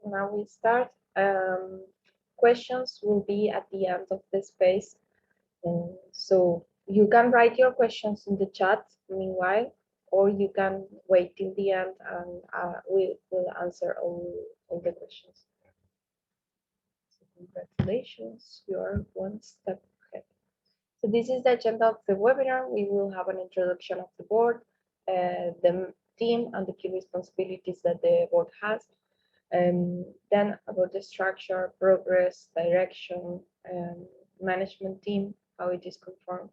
now we start. Questions will be at the end of the space. So you can write your questions in the chat meanwhile, or you can wait till the end and we will answer all the questions. So congratulations, you are one step ahead. So this is the agenda of the webinar. We will have an introduction of the board, the team and the key responsibilities that the board has. Then about the structure, progress, direction, management team, how it is conformed,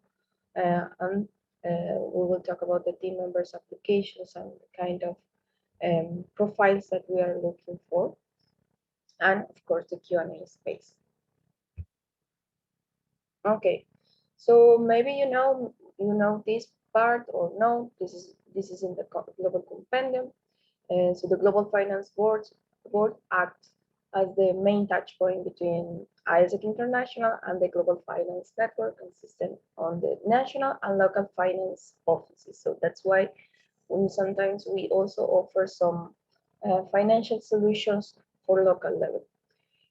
and we will talk about the team members' applications and the kind of profiles that we are looking for, and of course the Q&A space. Okay, so maybe you know this part or no. This is in the global compendium. So the Global Finance Board acts as the main touch point between AIESEC International and the Global Finance Network, consistent on the national and local finance offices. So that's why sometimes we also offer some financial solutions for local level.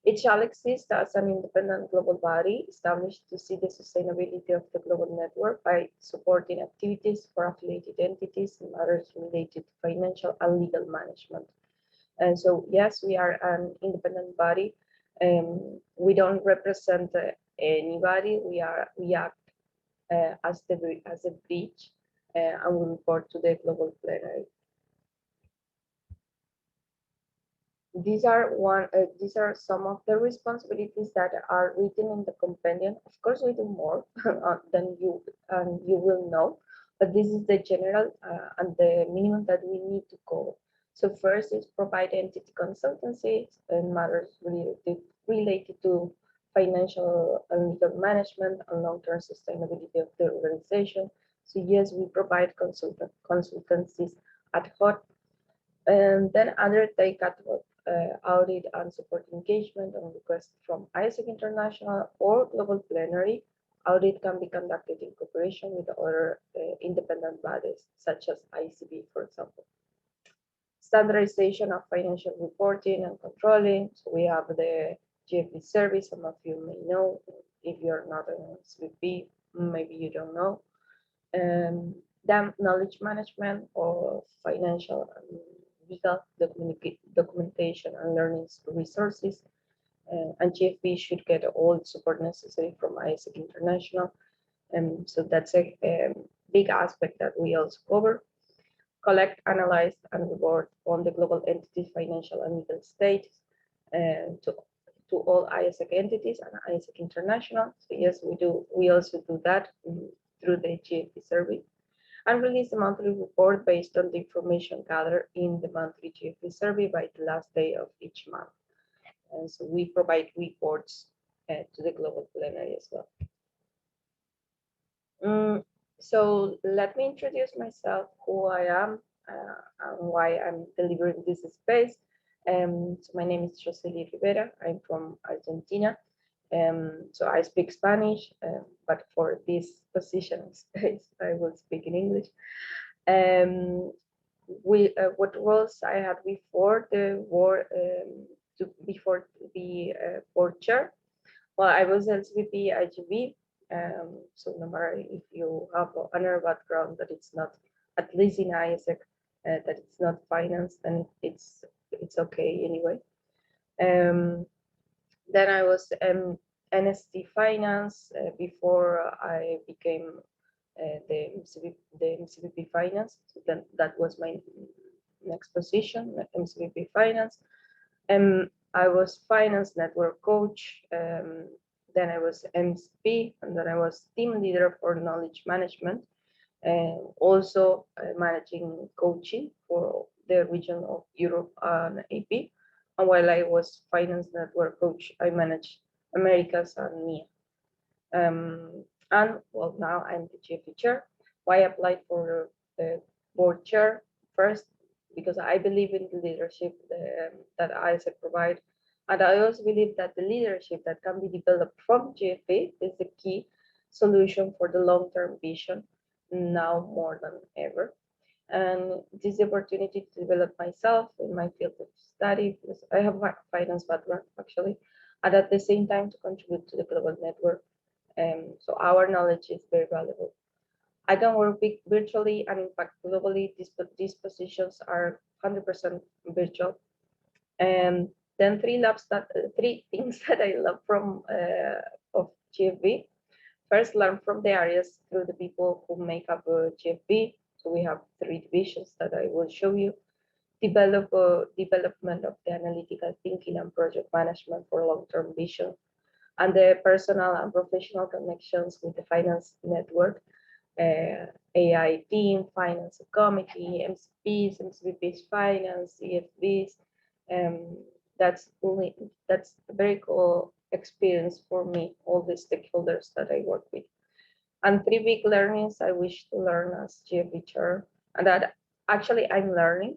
It shall exist as an independent global body established to see the sustainability of the global network by supporting activities for affiliated entities in matters related to financial and legal management. And so, yes, we are an independent body. We don't represent anybody. We act as a bridge, and we report to the global plenary. These are some of the responsibilities that are written in the compendium. Of course, we do more than you will know, but this is the general and the minimum that we need to cover. So first is provide entity consultancy and matters related to financial and legal management and long-term sustainability of the organization. So yes, we provide consultancies ad hoc, and then undertake audit and support engagement on request from AIESEC International or Global Plenary. Audit can be conducted in cooperation with other independent bodies, such as ICB, for example. Standardization of financial reporting and controlling. So we have the GFB service. Some of you may know. If you're not an SVP, maybe you don't know. Then knowledge management or financial and legal documentation and learning resources. And GFB should get all the support necessary from AIESEC International. So that's a big aspect that we also cover. Collect, analyze, and report on the global entities' financial and legal status to all AIESEC entities and AIESEC International. So yes, we do. We also do that through the GFB survey, and release a monthly report based on the information gathered in the monthly GFB survey by the last day of each month. And so we provide reports to the global plenary as well. So let me introduce myself, who I am, and why I'm delivering this space. So my name is YOSELI Rivera. I'm from Argentina. So I speak Spanish, but for this position space, I will speak in English. What roles I had before the war, before the board chair? Well, I was SVP IGB. So no matter if you have another background that it's not, at least in AIESEC, that it's not finance, then it's okay anyway. Then I was NST Finance before I became the MCVP Finance. So then that was my next position, MCVP Finance. I was Finance Network Coach. Then I was MCP, and then I was Team Leader for Knowledge Management, and also managing coaching for the region of Europe and AP. And while I was Finance Network Coach, I managed Americas and MEA. And well, now I'm the GFB chair. Why I applied for the board chair? First, because I believe in the leadership that AIESEC provide. And I also believe that the leadership that can be developed from GFB is the key solution for the long-term vision now more than ever. And this is the opportunity to develop myself in my field of study, because I have a finance background actually, and at the same time to contribute to the global network. So our knowledge is very valuable. I can work virtually and impact globally. These positions are 100% virtual. And then three things that I love from of GFB. First, learn from the areas through the people who make up GFB. So we have three divisions that I will show you. Development of the analytical thinking and project management for long-term vision, and the personal and professional connections with the finance network, AI team, finance committee, MCPs, MCPs finance, CFBs. That's a very cool experience for me, all the stakeholders that I work with. And three big learnings I wish to learn as GFB chair, and that actually I'm learning.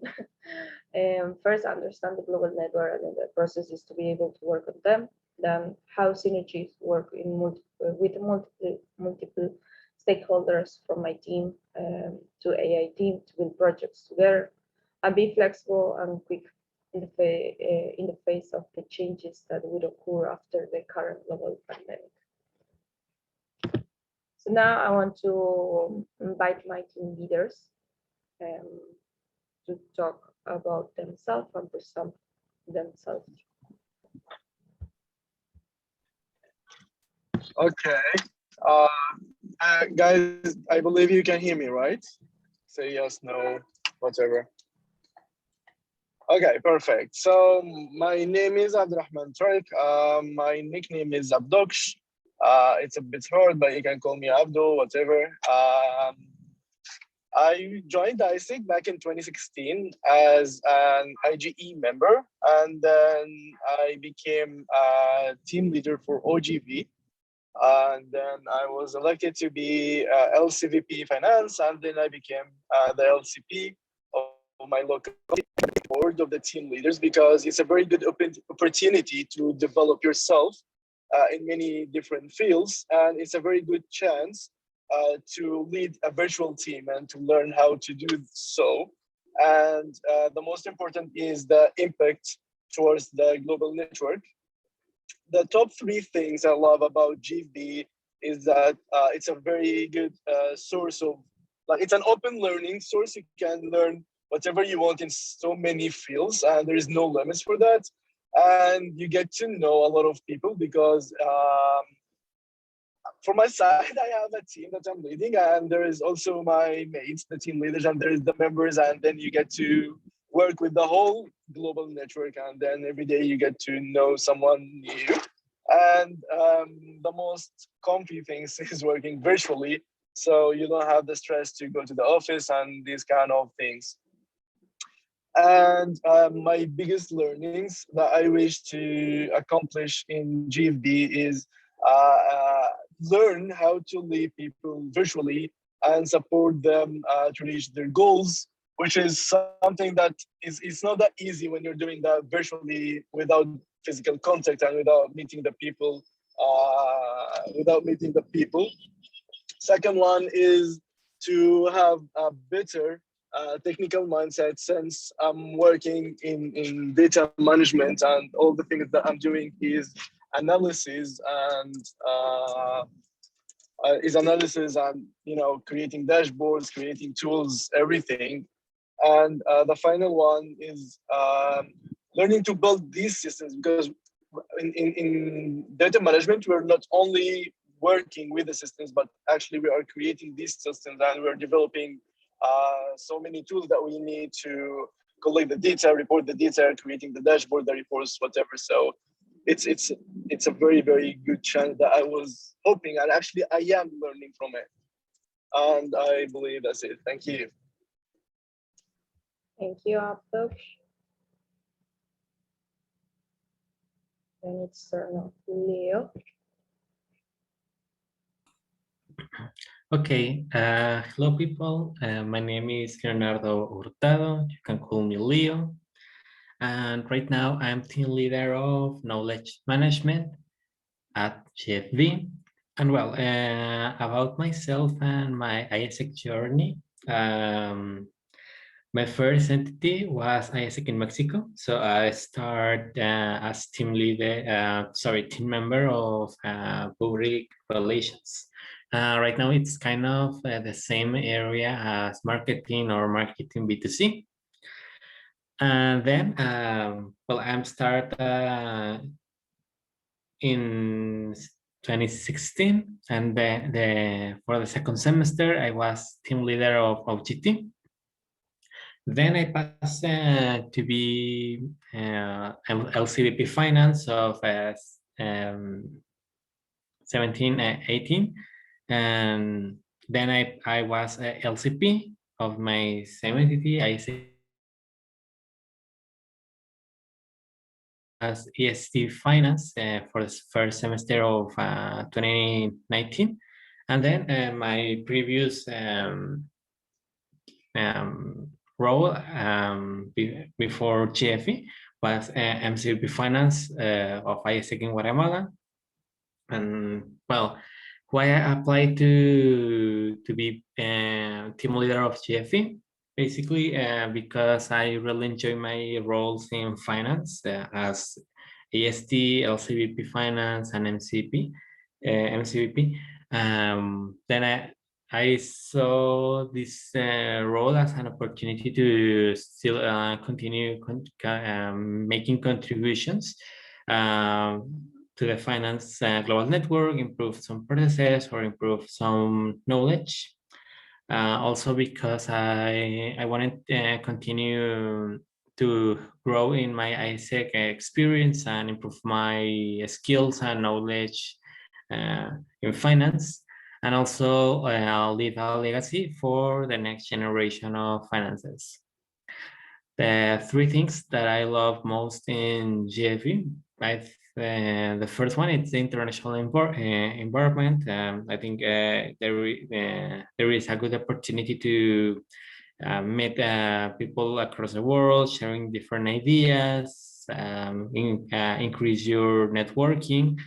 First, understand the global network and the processes to be able to work on them. Then, how synergies work with multiple stakeholders from my team to AI team to build projects together, and be flexible and quick in the face of the changes that would occur after the current global pandemic. So now I want to invite my team leaders to talk about themselves and present themselves. Okay. Guys, I believe you can hear me, right? Say yes, no, whatever. Okay, perfect. So my name is Abdurrahman Tariq. My nickname is Abdoksh. It's a bit hard, but you can call me Abdo, whatever. I joined AIESEC back in 2016 as an IGE member, and then I became a team leader for OGV. And then I was elected to be LCVP Finance, and then I became the LCP of my local board of the team leaders, because it's a very good opportunity to develop yourself in many different fields, and it's a very good chance to lead a virtual team and to learn how to do so. And the most important is the impact towards the global network. The top three things I love about GFB is that it's a very good source of, like, it's an open learning source. You can learn whatever you want in so many fields, and there is no limits for that. And you get to know a lot of people, because for my side, I have a team that I'm leading, and there is also my mates, the team leaders, and there is the members, and then you get to work with the whole global network, and then every day you get to know someone new. And the most comfy things is working virtually, so you don't have the stress to go to the office and these kind of things. And my biggest learnings that I wish to accomplish in GFB is learn how to lead people virtually and support them to reach their goals, which is something that it's not that easy when you're doing that virtually without physical contact and without meeting the people. Second one is to have a better technical mindset, since I'm working in data management, and all the things that I'm doing is analysis and creating dashboards, creating tools, everything. And the final one is learning to build these systems, because in data management, we're not only working with the systems, but actually we are creating these systems, and we're developing so many tools that we need to collect the data, report the data, creating the dashboard, the reports, whatever. So it's a very, very good chance that I was hoping, and actually I am learning from it. And I believe that's it. Thank you. Thank you, Abdoksh. And it's turn of Leo. Okay, hello people. My name is Leonardo Hurtado. You can call me Leo. And right now I'm team leader of knowledge management at GFB. And well, about myself and my AIESEC journey, My first entity was AIESEC in Mexico. So I started as team leader, team member of public relations. Right now, it's kind of the same area as marketing or marketing B2C. And then, well, I'm start in 2016, and for the second semester, I was team leader of OGT. Then I passed to be LCVP Finance of 17, 18. And then I was LCP of my same entity. I as EST Finance for the first semester of 2019. And then my previous role before GFE was MCVP Finance of AIESEC in Guatemala. And well, why I applied to be team leader of GFE? Basically, because I really enjoy my roles in finance as AST, LCVP Finance, and MCVP. Then I saw this role as an opportunity to still continue making contributions to the finance global network, improve some processes or improve some knowledge. Also because I wanted to continue to grow in my AIESEC experience and improve my skills and knowledge in finance, and also leave a legacy for the next generation of finances. The three things that I love most in GFE, the first one is the international environment. I think there is a good opportunity to meet people across the world, sharing different ideas, increase your networking.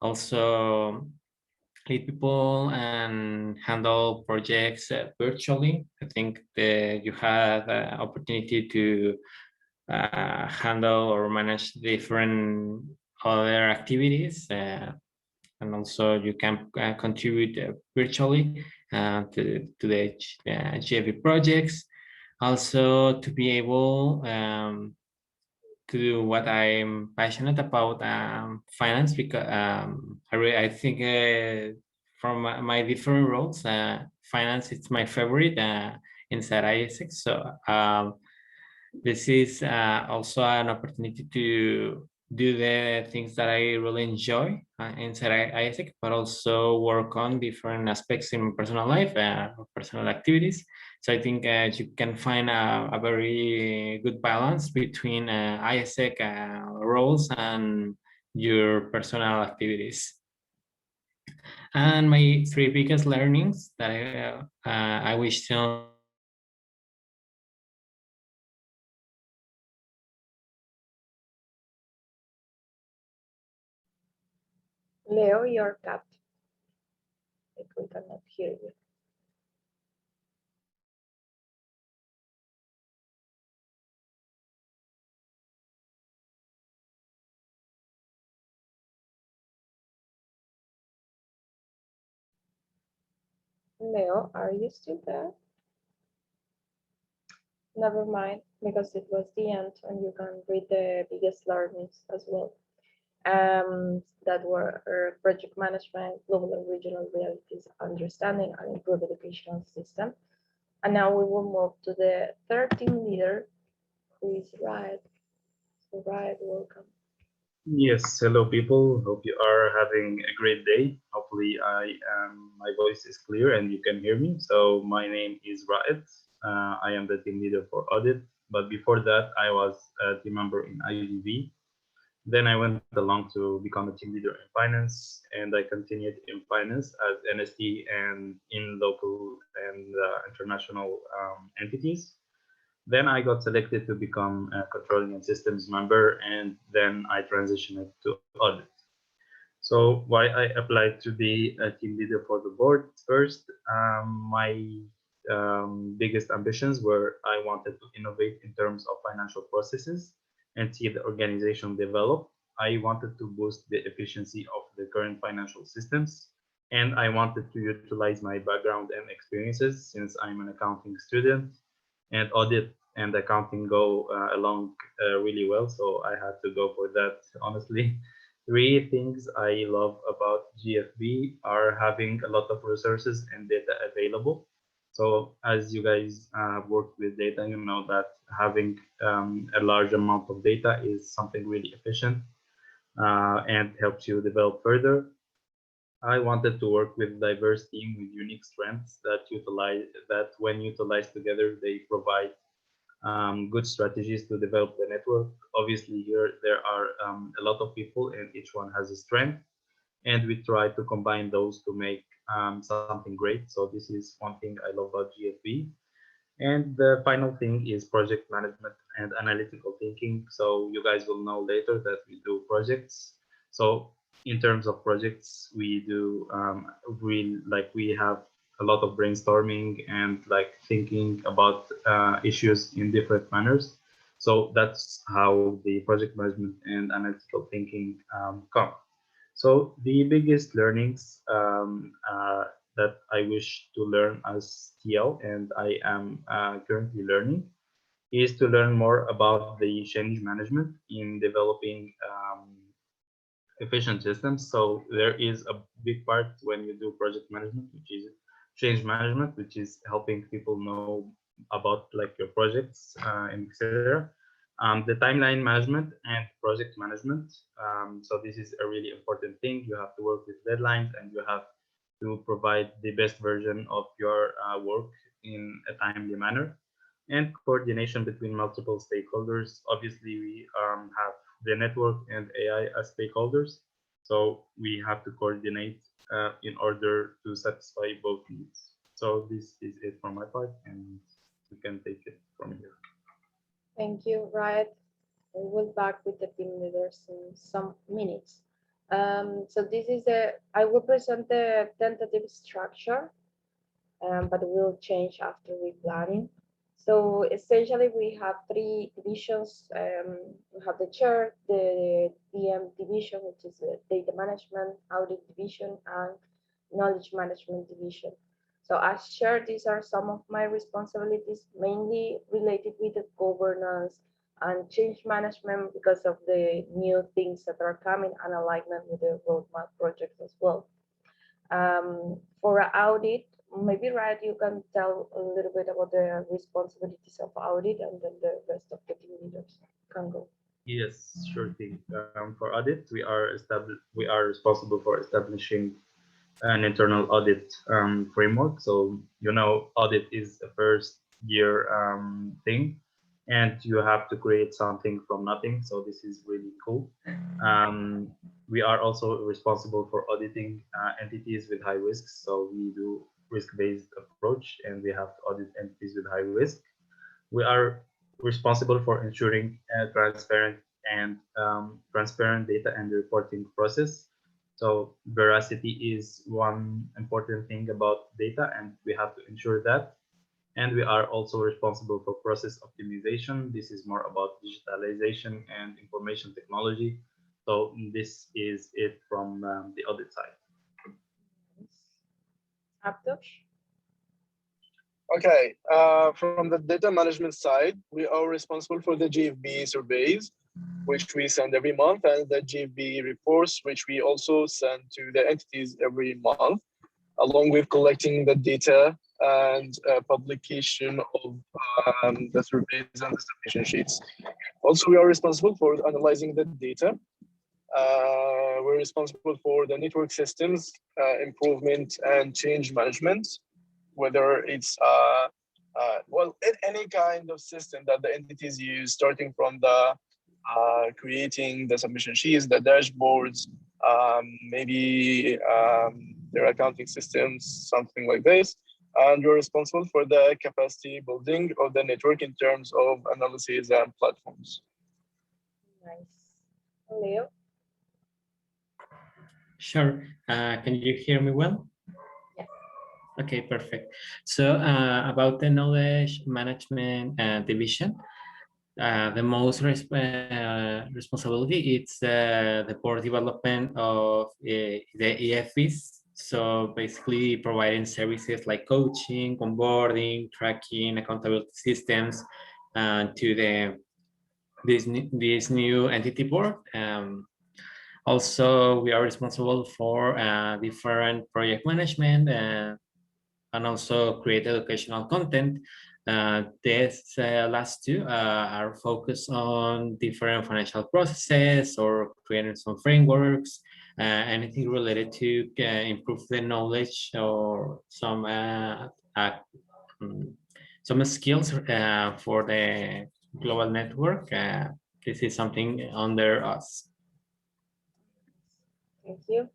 Also, meet people and handle projects virtually. I think that you have the opportunity to handle or manage different other activities, and also you can contribute virtually to the GFB projects. Also, to be able to do what I'm passionate about, finance, because I think from my different roles, finance is my favorite inside AIESEC. So this is also an opportunity to do the things that I really enjoy inside AIESEC, but also work on different aspects in personal life, personal activities. So I think you can find a very good balance between AIESEC roles and your personal activities. And my three biggest learnings that I wish to Leo, your cat. Like we cannot hear you. Leo, are you still there? Never mind, because it was the end and you can read the biggest learnings as well. That were project management, global and regional realities, understanding and improve educational system. And now we will move to the third team leader, who is Raed. So Raed, welcome. Yes, hello people. Hope you are having a great day. Hopefully my voice is clear and you can hear me. So my name is Raed. I am the team leader for audit. But before that, I was a team member in IGV. Then I went along to become a team leader in finance, and I continued in finance as NST and in local and international entities. Then I got selected to become a controlling and systems member, and then I transitioned to audit. So why I applied to be a team leader for the board? First, my biggest ambitions were I wanted to innovate in terms of financial processes and see the organization develop. I wanted to boost the efficiency of the current financial systems, and I wanted to utilize my background and experiences since I'm an accounting student, and audit and accounting go along really well. So I had to go for that, honestly. Three things I love about GFB are having a lot of resources and data available. So as you guys have worked with data, you know that having a large amount of data is something really efficient and helps you develop further. I wanted to work with diverse team with unique strengths that when utilized together, they provide good strategies to develop the network. Obviously, here there are a lot of people, and each one has a strength, and we try to combine those to make something great. So this is one thing I love about GFB. And the final thing is project management and analytical thinking. So you guys will know later that we do projects. So in terms of projects, we do we have a lot of brainstorming and like thinking about issues in different manners. So that's how the project management and analytical thinking come. So the biggest learnings that I wish to learn as TL, and I am currently learning, is to learn more about the change management in developing efficient systems. So there is a big part when you do project management, which is change management, which is helping people know about like your projects and etc. The timeline management and project management. So this is a really important thing. You have to work with deadlines and you have to provide the best version of your work in a timely manner. And coordination between multiple stakeholders. Obviously, we have the network and AI as stakeholders. So we have to coordinate in order to satisfy both needs. So this is it from my part, and we can take it from here. Thank you, Raed. We will back with the team leaders in some minutes. So this is I will present the tentative structure, but we'll change after we planning. So essentially we have three divisions. We have the chair, the DM division, which is the data management, audit division, and knowledge management division. So as chair, these are some of my responsibilities, mainly related with the governance and change management because of the new things that are coming and alignment with the roadmap projects as well. For audit, maybe Raed, you can tell a little bit about the responsibilities of audit, and then the rest of the team leaders can go. Yes, sure thing. For audit, we are responsible for establishing an internal audit framework. So you know, audit is a first year thing, and you have to create something from nothing. So this is really cool. We are also responsible for auditing entities with high risks. So we do risk-based approach, and we have to audit entities with high risk. We are responsible for ensuring transparent data and reporting process. So veracity is one important thing about data, and we have to ensure that. And we are also responsible for process optimization. This is more about digitalization and information technology. So this is it from the audit side. Abdoksh? Okay, from the data management side, we are responsible for the GFB surveys, which we send every month, and the GFB reports, which we also send to the entities every month, along with collecting the data and publication of the surveys and the submission sheets. Also, we are responsible for analyzing the data. We're responsible for the network systems, improvement and change management, whether it's any kind of system that the entities use, starting from the creating the submission sheets, the dashboards, maybe their accounting systems, something like this. And you're responsible for the capacity building of the network in terms of analysis and platforms. Nice. Leo? Sure. Can you hear me well? Yes. Okay, perfect. So about the knowledge management division, the most responsibility it's the board development of the EFVs. So basically providing services like coaching, onboarding, tracking, accountability systems to this new entity board. Also, we are responsible for different project management and also create educational content. These last two are focused on different financial processes or creating some frameworks, anything related to improve the knowledge or some skills for the global network. This is something under us. Thank you.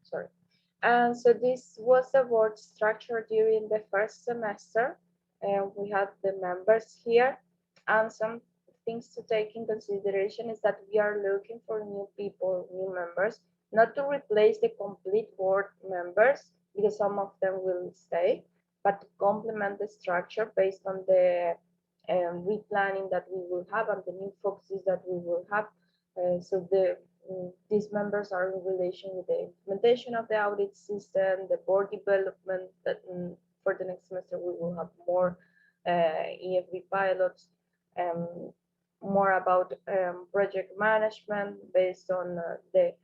Sorry. And so this was the board structure during the first semester. And we have the members here. And some things to take in consideration is that we are looking for new people, new members, not to replace the complete board members, because some of them will stay, but to complement the structure based on the replanning that we will have and the new focuses that we will have. So these members are in relation with the implementation of the audit system, the board development, that for the next semester we will have more EFB pilots, more about project management based on the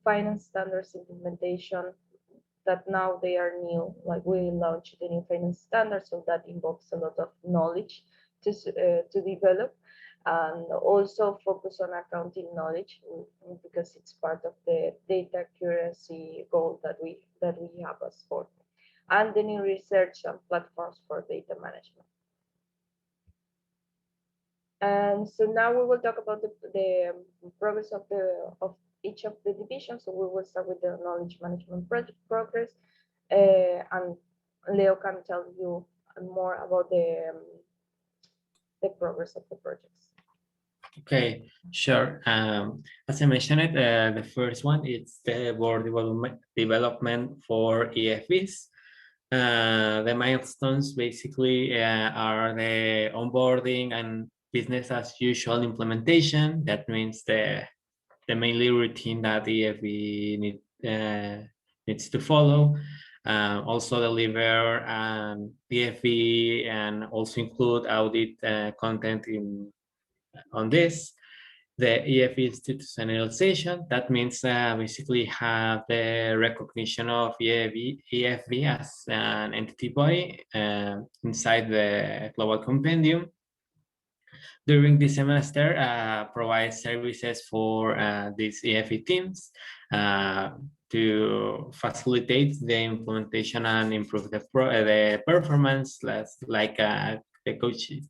finance standards implementation, that now they are new, like we launched the new finance standards, so that involves a lot of knowledge to develop, and also focus on accounting knowledge because it's part of the data accuracy goal that we have as board, and the new research and platforms for data management. And so now we will talk about the progress of each of the divisions. So we will start with the knowledge management project progress, and Leo can tell you more about the progress of the projects. Okay, sure. As I mentioned, the first one is the board development for EFVs. The milestones basically are the onboarding and business as usual implementation. That means the mainly routine that the EFV needs to follow. Also deliver EFV and also include audit content on this. The EFV institutionalization, that means basically have the recognition of EFV as an entity body inside the global compendium. During the semester, provide services for these EFV teams to facilitate the implementation and improve the performance, like the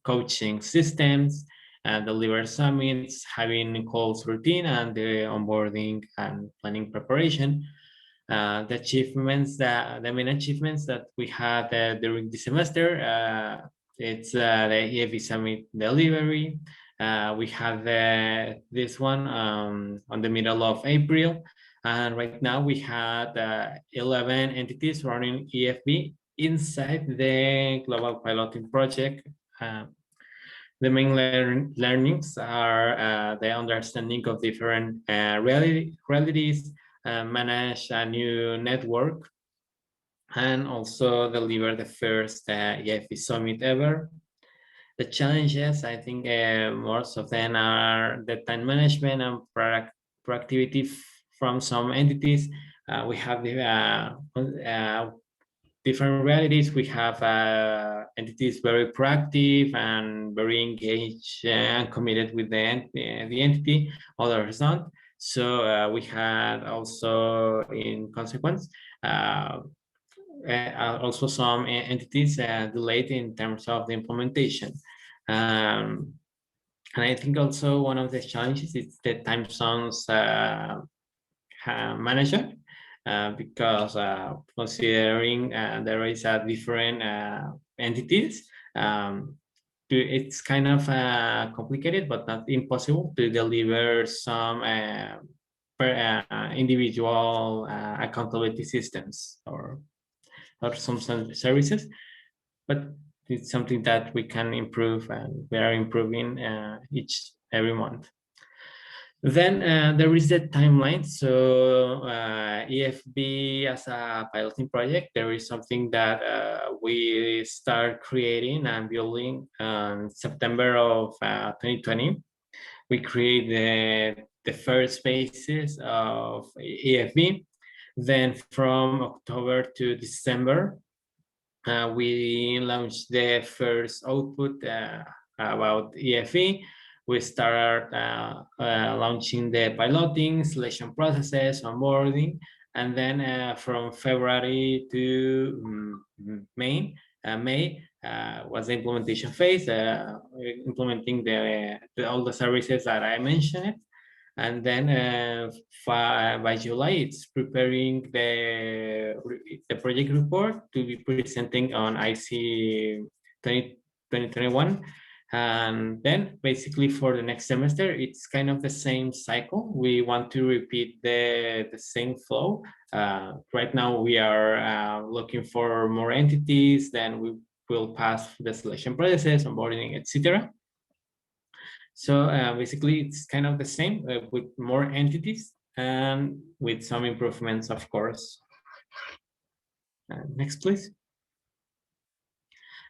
coaching systems, deliver summits, having calls routine, and the onboarding and planning preparation. The main achievements that we had during the semester, it's the EFV Summit delivery. We have this one on the middle of April. And right now we had 11 entities running EFV inside the global piloting project. The main learnings are the understanding of different realities, manage a new network, and also deliver the first EFV Summit ever. The challenges, I think most of them are the time management and proactivity from some entities. We have the different realities. We have entities very proactive and very engaged and committed with the entity, others not. So we had also, in consequence, also some entities delayed in terms of the implementation. And I think also one of the challenges is the time zones manager, because considering there is a different entities, it's kind of complicated, but not impossible to deliver some individual accountability systems or some services, but it's something that we can improve, and we are improving every month. Then there is the timeline. So EFB as a piloting project, there is something that we start creating and building in September of 2020. We create the first phases of EFB. Then from October to December, we launched the first output about EFE. We started launching the piloting, selection processes, onboarding, and then from February to May was the implementation phase, implementing all the services that I mentioned. And then by July, it's preparing the project report to be presenting on IC 2021. And then basically for the next semester, it's kind of the same cycle. We want to repeat the same flow. Right now we are looking for more entities, then we will pass the selection processes, onboarding, etc. So basically it's kind of the same with more entities and with some improvements, of course. Next, please.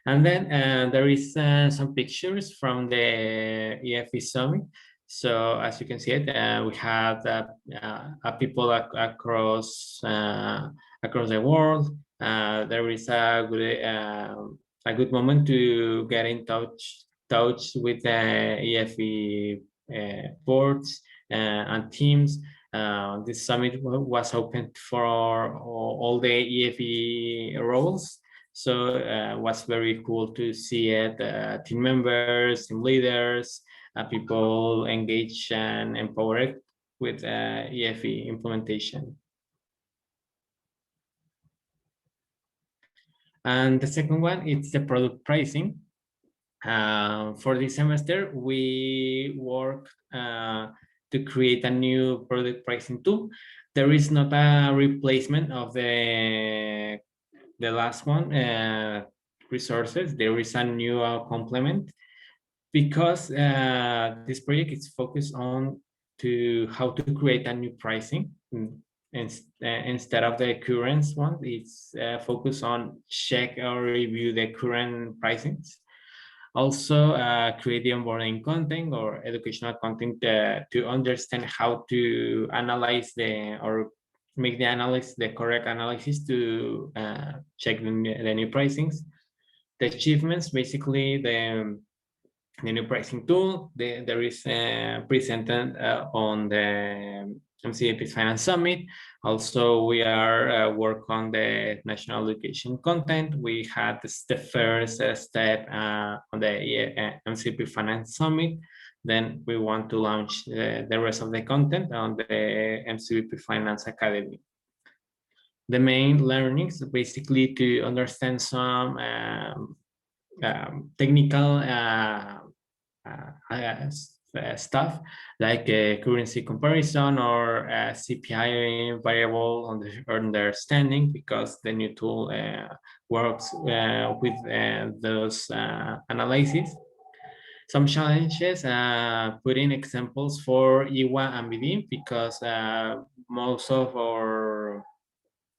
And then there is some pictures from the EFE Summit. So as you can see it, we have people across the world. There is a good moment to get in touch with the EFE boards and teams. This summit was open for all the EFE roles. So it was very cool to see it, team members, team leaders, people engaged and empowered with EFE implementation. And the second one, it's the product pricing. For this semester, we work to create a new product pricing tool. There is not a replacement of the last one, resources. There is a new complement, because this project is focused on how to create a new pricing. Instead of the current one, it's focused on check or review the current pricings. Also create the onboarding content or educational content to understand how to analyze or make the correct analysis to check the new pricings. The achievements, basically the new pricing tool, there is presented on the MCP Finance Summit. Also, we are work on the national education content. We had the first step on the MCP Finance Summit. Then we want to launch the rest of the content on the MCP Finance Academy. The main learnings, basically to understand some technical stuff like currency comparison or CPI variable understanding, because the new tool works with those analyses. Some challenges, putting examples for EWA and BD, because most of our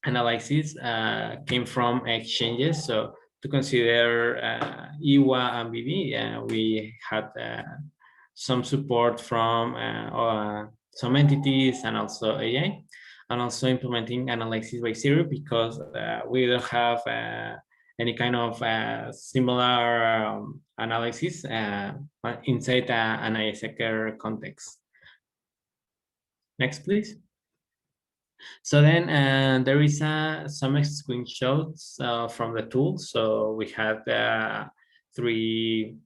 analysis came from exchanges. So to consider EWA and BD, we had some support from some entities and also AI, and also implementing analysis by zero, because we don't have any kind of similar analysis inside an AIESEC context. Next, please. So then there is some screenshots from the tool. So we have three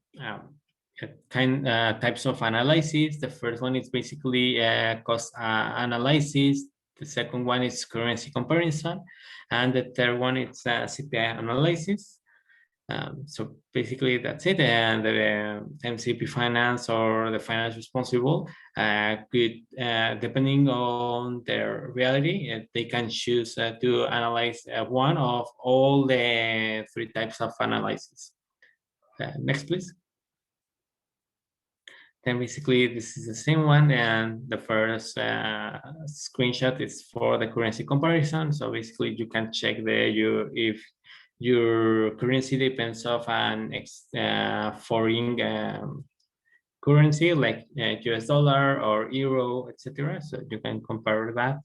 types of analysis. The first one is basically cost analysis. The second one is currency comparison, and the third one is CPI analysis. So basically that's it. And the MCP finance or the finance responsible could, depending on their reality, they can choose to analyze one of all the 3 types of analysis. Next, please. Then basically this is the same one, and the first screenshot is for the currency comparison. So basically you can check if your currency depends of an foreign currency like US dollar or euro, etc. So you can compare that.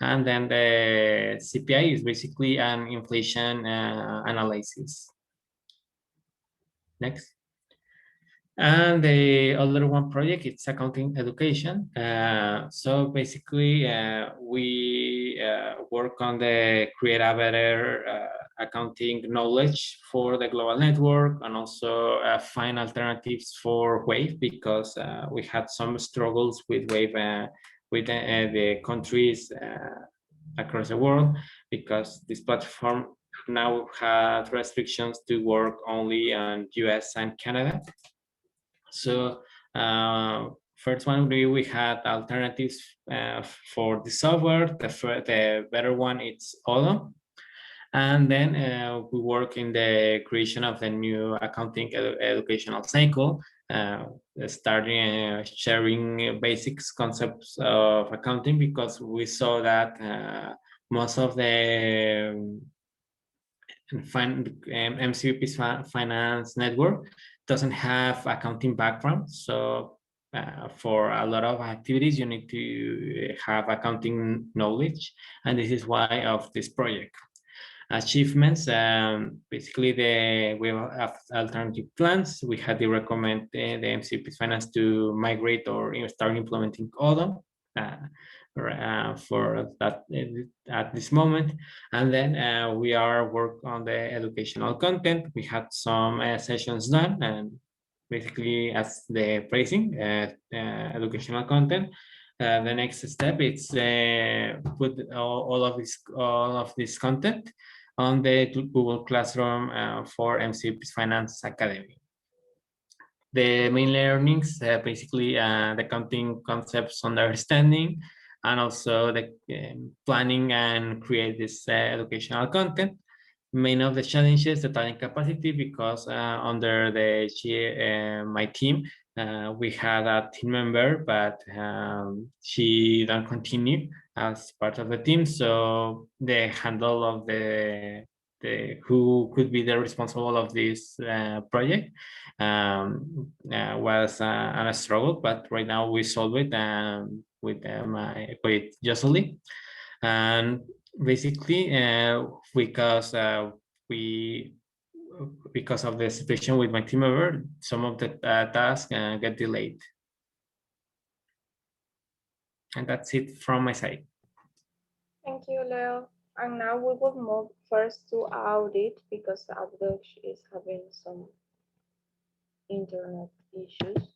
And then the CPI is basically an inflation analysis. Next. And the other one project, it's accounting education. So basically, we work on the create a better accounting knowledge for the global network, and also find alternatives for Wave, because we had some struggles with Wave with the countries across the world, because this platform now has restrictions to work only on US and Canada. So first one, we had alternatives for the software. The better one, it's Odoo. And then we work in the creation of the new accounting educational cycle, starting sharing basics concepts of accounting, because we saw that most of the MCP's finance network doesn't have accounting background. So for a lot of activities, you need to have accounting knowledge. And this is why of this project. Achievements, basically we have alternative plans. We had to recommend the MCP finance to migrate or start implementing Odoo for that at this moment. And then we are work on the educational content. We had some sessions done, and basically as the pricing educational content. The next step is put all of this content on the Google Classroom for MCP's Finance Academy. The main learnings, basically the accounting concepts understanding, and also the planning and create this educational content. Main of the challenges, the talent capacity, because under my team, we had a team member, but she don't continue as part of the team. So the handle of the who could be the responsible of this project was a struggle, but right now we solve it with YOSELI. And basically because of the situation with my team member, some of the tasks get delayed. And that's it from my side. Thank you, Leo. And now we will move first to audit, because Abdoksh is having some internet issues.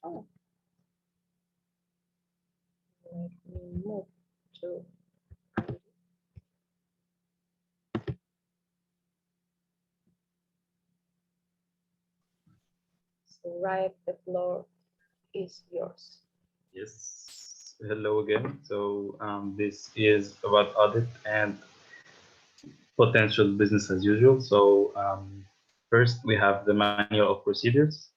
Oh. Let me move to audit. So, Raed, the floor is yours. Yes, hello again. So this is about audit and potential business as usual. So first we have the manual of procedures.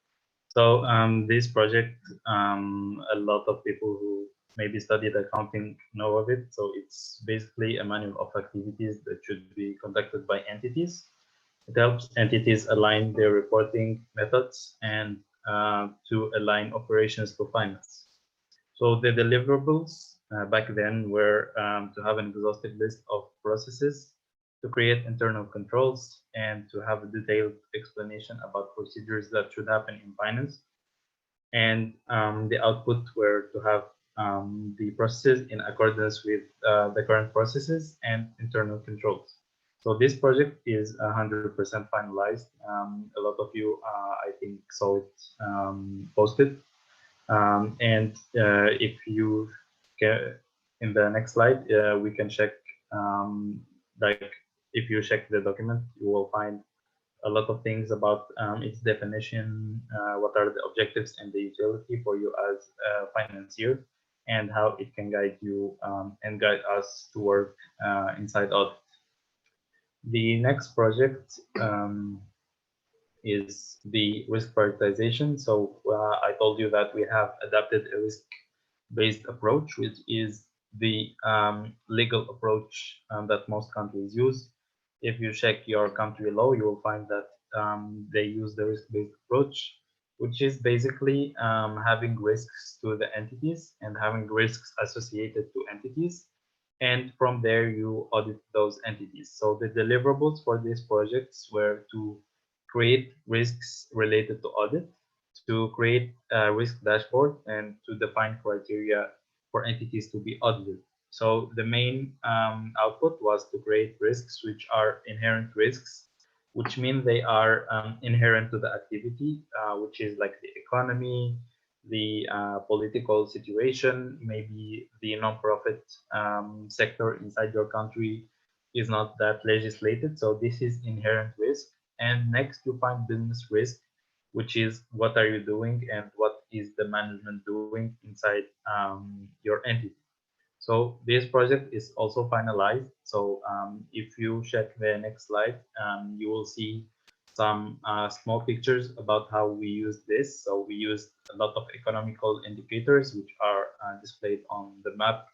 So this project, a lot of people who maybe studied accounting know of it. So it's basically a manual of activities that should be conducted by entities. It helps entities align their reporting methods and to align operations to finance. So the deliverables back then were to have an exhaustive list of processes, to create internal controls, and to have a detailed explanation about procedures that should happen in finance. And the output were to have the processes in accordance with the current processes and internal controls. So this project is 100% finalized. A lot of you, I think, saw it posted. And if you get in the next slide, we can check like if you check the document, you will find a lot of things about its definition, what are the objectives and the utility for you as a financier, and how it can guide you and guide us to work inside audit. The next project is the risk prioritization. So I told you that we have adapted a risk-based approach, which is the legal approach that most countries use. If you check your country law, you will find that they use the risk-based approach, which is basically having risks to the entities and having risks associated to entities. And from there, you audit those entities. So the deliverables for these projects were to create risks related to audit, to create a risk dashboard, and to define criteria for entities to be audited. So the main output was to create risks which are inherent risks, which mean they are inherent to the activity, which is like the economy, the political situation, maybe the non-profit sector inside your country is not that legislated. So this is inherent risk. And next you find business risk, which is what are you doing and what is the management doing inside your entity. So this project is also finalized. So if you check the next slide, you will see some small pictures about how we use this. So we used a lot of economical indicators, which are displayed on the map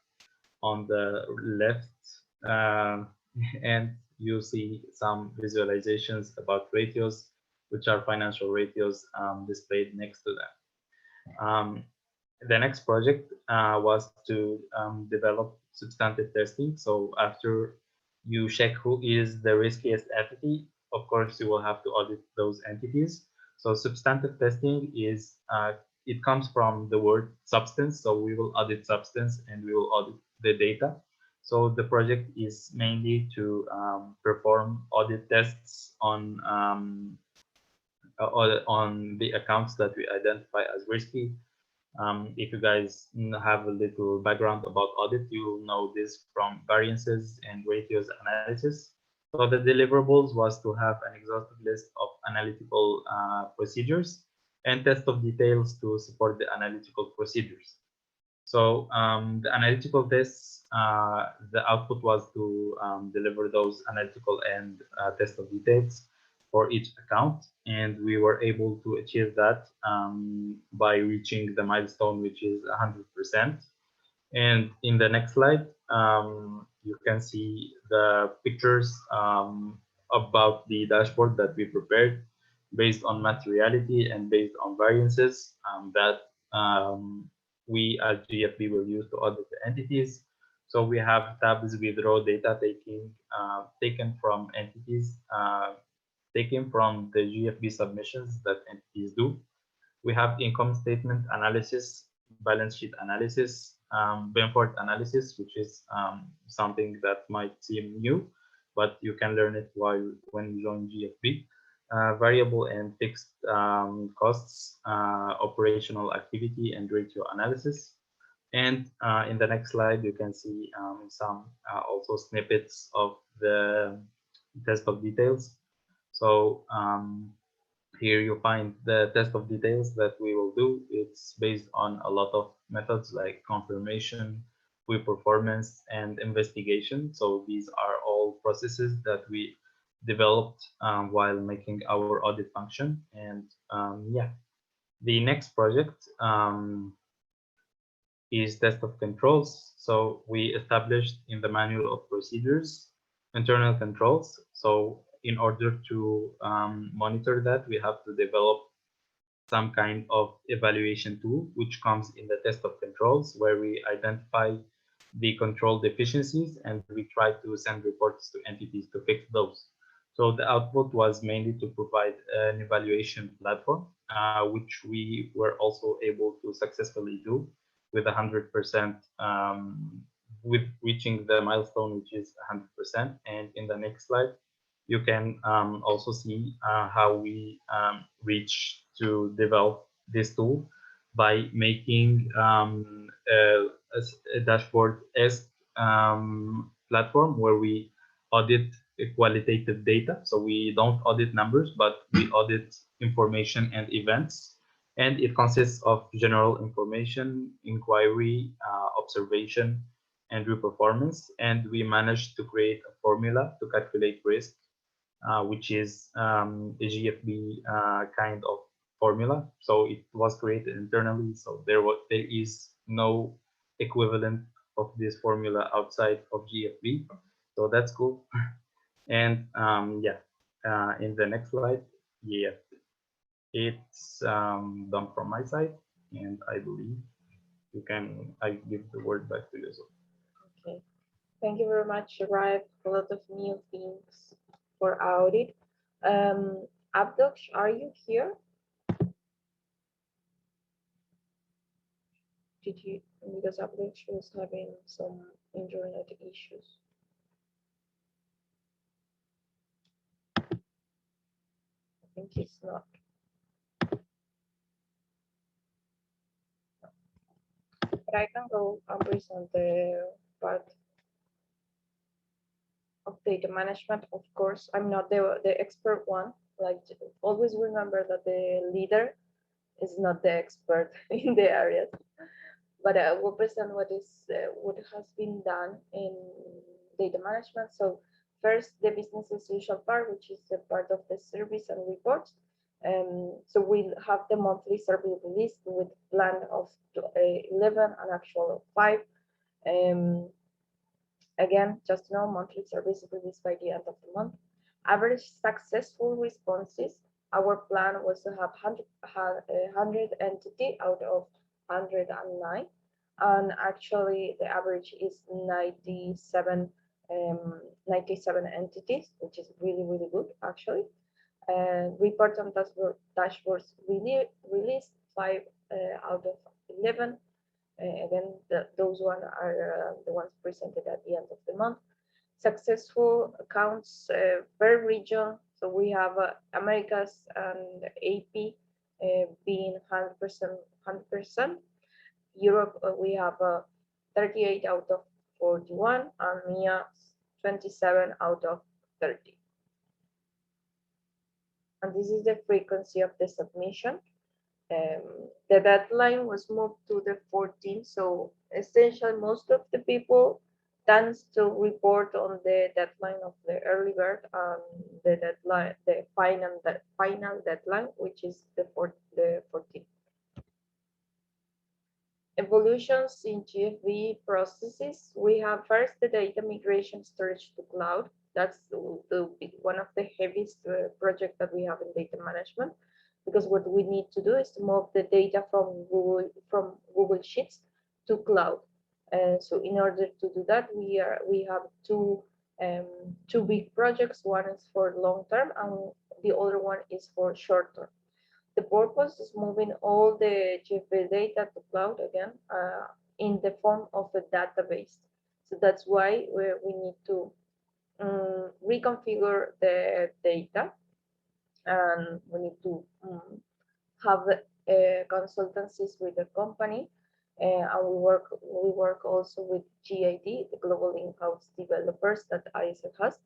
on the left. And you see some visualizations about ratios, which are financial ratios displayed next to them. The next project was to develop substantive testing. So after you check who is the riskiest entity, of course, you will have to audit those entities. So substantive testing is, it comes from the word substance. So we will audit substance and we will audit the data. So the project is mainly to perform audit tests on the accounts that we identify as risky. If you guys have a little background about audit, you will know this from variances and ratios analysis. So the deliverables was to have an exhaustive list of analytical procedures and test of details to support the analytical procedures. So the analytical tests, the output was to deliver those analytical and test of details for each account, and we were able to achieve that by reaching the milestone, which is 100%. And in the next slide, you can see the pictures about the dashboard that we prepared based on materiality and based on variances that we as GFB will use to audit the entities. So we have tabs with raw data taken from entities, taken from the GFB submissions that entities do. We have income statement analysis, balance sheet analysis, Benford analysis, which is something that might seem new, but you can learn it when you join GFB. Variable and fixed costs, operational activity and ratio analysis. And in the next slide, you can see some also snippets of the test of details. So here you find the test of details that we will do. It's based on a lot of methods like confirmation, performance, and investigation. So these are all processes that we developed while making our audit function. And yeah, the next project is test of controls. So we established in the manual of procedures internal controls. So in order to monitor that, we have to develop some kind of evaluation tool, which comes in the test of controls, where we identify the control deficiencies and we try to send reports to entities to fix those. So the output was mainly to provide an evaluation platform, which we were also able to successfully do with 100%, with reaching the milestone, which is 100%. And in the next slide, you can also see how we reach to develop this tool by making a dashboard-esque platform where we audit qualitative data. So we don't audit numbers, but we audit information and events. And it consists of general information, inquiry, observation, and performance. And we managed to create a formula to calculate risk, which is a GFB kind of formula. So it was created internally. So there is no equivalent of this formula outside of GFB. So that's cool. And yeah, in the next slide, yeah, it's done from my side, and I believe I give the word back to you. Okay. Thank you very much, Raed. A lot of new things for audit. Abdoksh, are you here? Did you, because Abdoksh was having some internet issues. I think it's not. But I can go and present the part of data management. Of course, I'm not the expert one. Like, always remember that the leader is not the expert in the areas. But I will present what has been done in data management. So first, the business as usual part, which is the part of the service and reports. So we'll have the monthly survey release with plan of 11 and actual of 5. Again, just to know, monthly service released by the end of the month. Average successful responses. Our plan was to have 100 entity out of 109, and actually the average is 97 entities, which is really good actually. Reports on dashboards released 5 out of 11. Again, those ones are the ones presented at the end of the month. Successful accounts per region. So we have Americas and AP being 100%. Europe, we have 38 out of 41, and MEA 27 out of 30. And this is the frequency of the submission. The deadline was moved to the 14th, so essentially most of the people tends to report on the deadline of the early bird and the deadline, the final deadline, which is the 14th. Evolutions in GFB processes. We have first the data migration storage to cloud. That's one of the heaviest projects that we have in data management, because what we need to do is to move the data from Google Sheets to cloud. So in order to do that, we have two big projects. One is for long term, and the other one is for short term. The purpose is moving all the GFB data to cloud again in the form of a database. So that's why we need to reconfigure the data, and we need to have consultancies with the company, and we work also with GID, the global in-house developers that AIESEC has.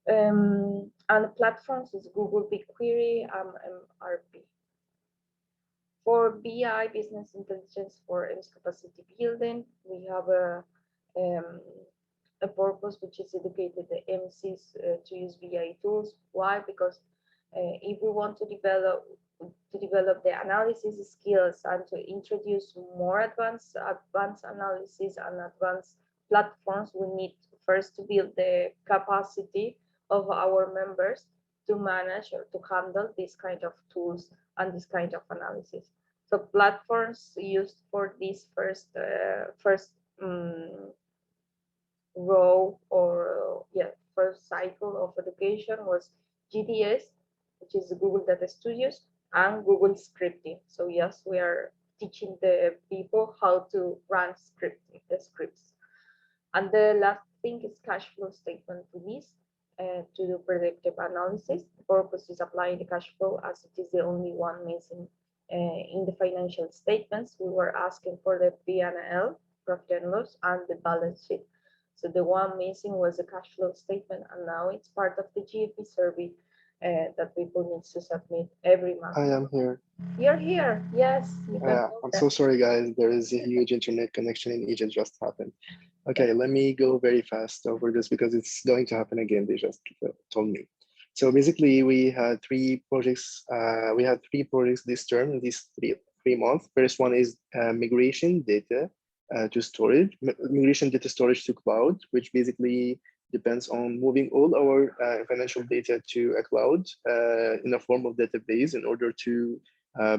And the platforms is Google BigQuery, MRP. For BI, business intelligence for MS capacity building, we have a purpose which is educated the MCs to use BI tools. Why? Because if we want to develop the analysis skills and to introduce more advanced analysis and advanced platforms, we need first to build the capacity of our members to manage or to handle this kind of tools and this kind of analysis. So platforms used for this first row or first cycle of education was GDS, which is Google Data Studios, and Google Scripting. So yes, we are teaching the people how to run scripts. And the last thing is cash flow statement release to do predictive analysis. The purpose is applying the cash flow as it is the only one missing in the financial statements. We were asking for the P&L, profit and loss, and the balance sheet. So the one missing was the cash flow statement, and now it's part of the GFB survey that people need to submit every month. I am here. You're here, yes. You can I'm so sorry, guys. There is a huge internet connection in Egypt just happened. Okay, let me go very fast over this because it's going to happen again. They just told me. So basically, we had three projects. This term, in these three months. First one is migration data to storage, migration data storage to cloud, which basically depends on moving all our financial data to a cloud in a form of database in order to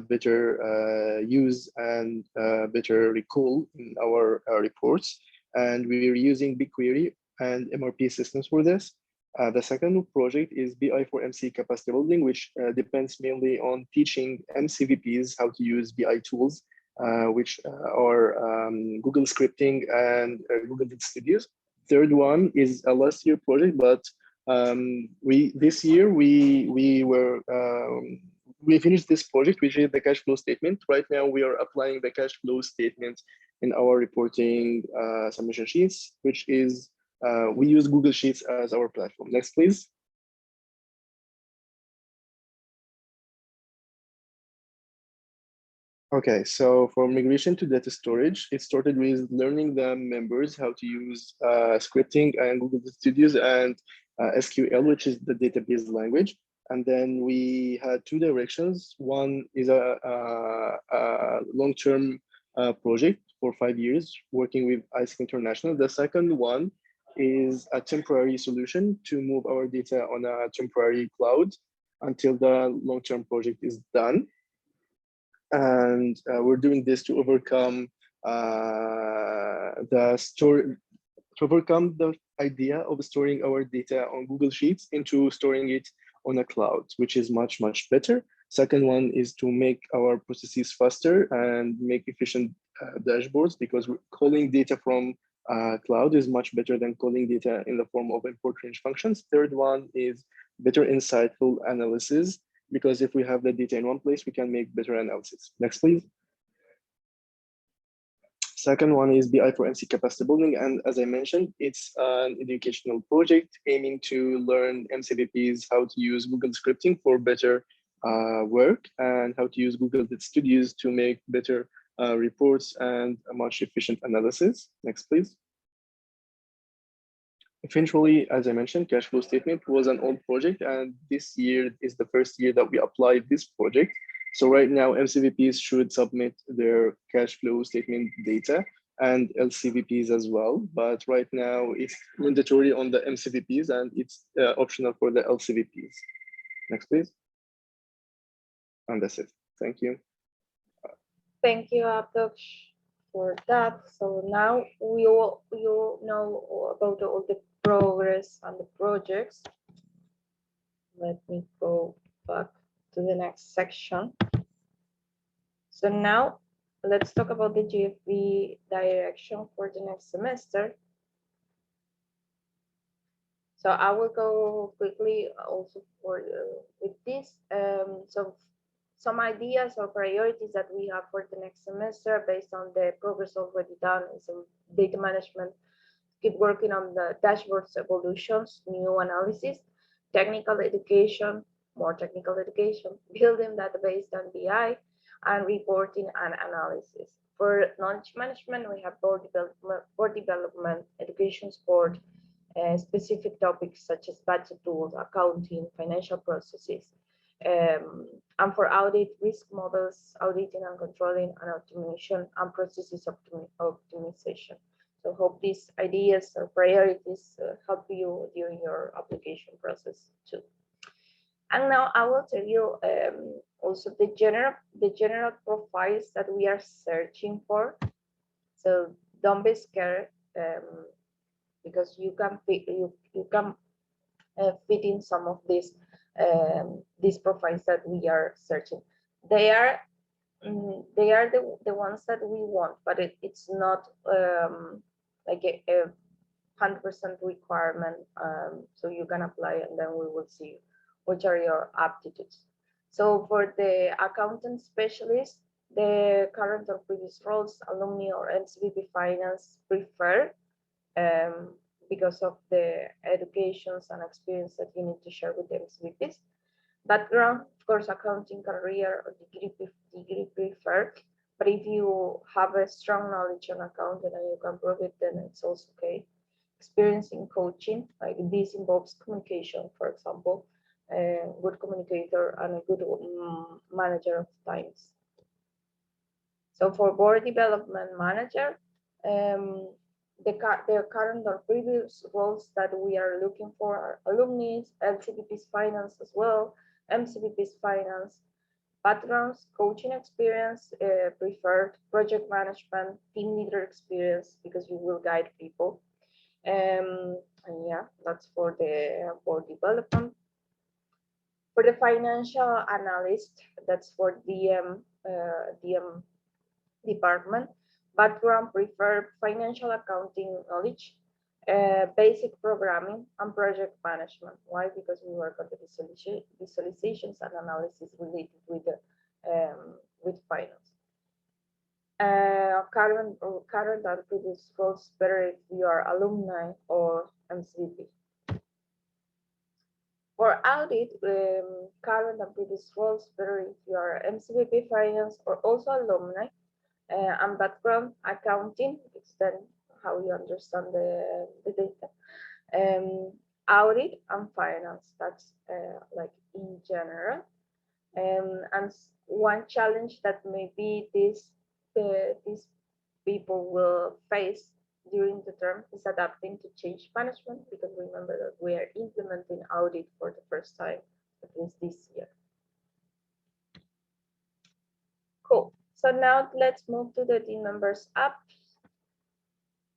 better use and better recall in our reports. And we're using BigQuery and MRP systems for this. The second project is BI for MC capacity building, which depends mainly on teaching MCVPs how to use BI tools, which are Google Scripting and Google Data Studios. Third one is a last year project, but this year we finished this project, which is the cash flow statement. Right now we are applying the cash flow statement in our reporting submission sheets, which is we use Google Sheets as our platform. Next, please. Okay, so for migration to data storage, it started with learning the members how to use scripting and Google Studios and SQL, which is the database language. And then we had two directions. One is a long-term project for 5 years, working with AIESEC International. The second one is a temporary solution to move our data on a temporary cloud until the long-term project is done. And we're doing this to overcome the idea of storing our data on Google Sheets into storing it on a cloud, which is much, much better. Second one is to make our processes faster and make efficient dashboards, because calling data from cloud is much better than calling data in the form of import range functions. Third one is better insightful analysis, because if we have the data in one place, we can make better analysis. Next, please. Second one is BI for MC capacity building. And as I mentioned, it's an educational project aiming to learn MCVPs how to use Google Scripting for better work, and how to use Google Data Studios to make better reports and a much efficient analysis. Next, please. Eventually, as I mentioned, cash flow statement was an old project, and this year is the first year that we applied this project. So right now, MCVPs should submit their cash flow statement data and LCVPs as well. But right now, it's mandatory on the MCVPs and it's optional for the LCVPs. Next, please. And that's it. Thank you. Thank you, Abdoksh, for that. So now you know about all the progress and the projects. Let me go back to the next section. So now let's talk about the GFB direction for the next semester. So I will go quickly also for with this. So some ideas or priorities that we have for the next semester based on the progress already done is data management, keep working on the dashboards evolutions, new analysis, technical education, more technical education, building database and BI, and reporting and analysis. For knowledge management, we have board development, education support, specific topics such as budget tools, accounting, financial processes. And for audit, risk models, auditing and controlling, and automation and processes optimization. So hope these ideas or priorities help you during your application process too. And now I will tell you also the general profiles that we are searching for. So don't be scared, because you can fit in some of these profiles that we are searching. They are the ones that we want, but it's not like a 100% requirement. So you can apply and then we will see which are your aptitudes. So for the accountant specialist, the current or previous roles, alumni or MCVP finance preferred. because of the educations and experience that you need to share with the MCVPs. Background, of course, accounting career or degree preferred. But if you have a strong knowledge on accounting and you can prove it, then it's also okay. Experience in coaching, like this involves communication, for example, a good communicator and a good manager of times. So for board development manager, the current or previous roles that we are looking for are alumni, LCBP's finance as well, MCBP's finance, backgrounds, coaching experience, preferred project management, team leader experience, because you will guide people. And yeah, that's for the board development. For the financial analyst, that's for DM department. Background, preferred financial accounting knowledge, basic programming, and project management. Why? Because we work on the visualizations and analysis related with finance. Current and previous roles better if you are alumni or MCVP. For audit, current and previous roles better if you are MCVP finance or also alumni. And background accounting, it's then how you understand the data. Audit and finance, that's like in general. And one challenge that maybe these people will face during the term is adapting to change management, because remember that we are implementing audit for the first time, at least this year. Cool. So now let's move to the team members app.